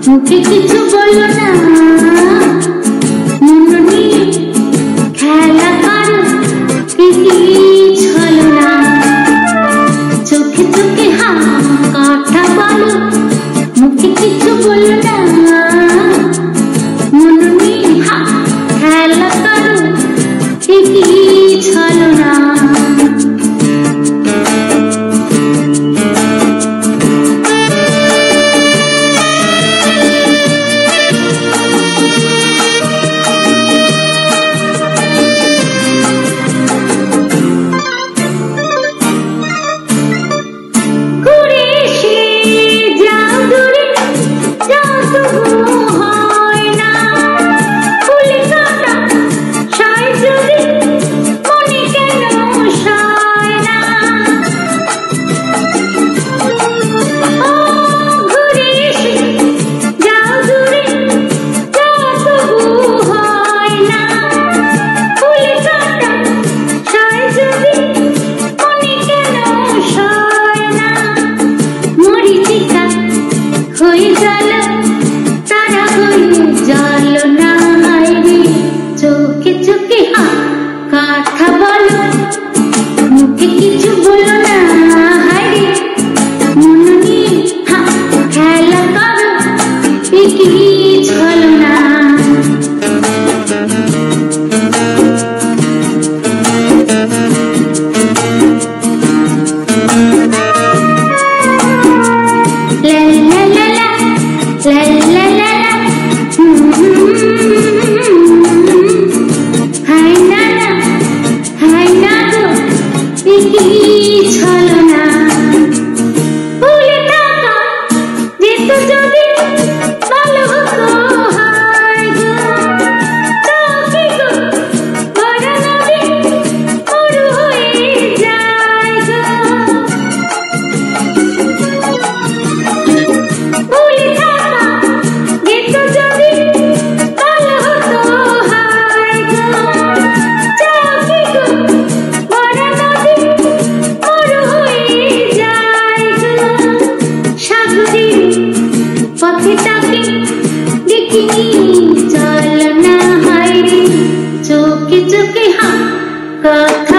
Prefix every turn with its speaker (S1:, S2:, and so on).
S1: মুখে কিছু বলো না, মন নিয়ে খেলা করো কি ছলো না। চোখে চোখে কথা বলো, মুখে কিছু বলো না, মন নিয়ে খেলা করো কি ছলো না। চোখে চোখে কথা বলো, মুখে কিছু বলো না, হায়রে মন নিয়ে খেলা করো কি ছলো না। ছলো না ভুলে থাকা যেত যদি ভালো হতো, হায় গো কি গো বড় নদী মরু হয়ে যায় গো। ভুলে থাকা যেত যদি ভালো হতো, হায় গো কি গো বড় নদী পথেটাকে দেখিনি চল না, হায়রে চোখে চোখে কথা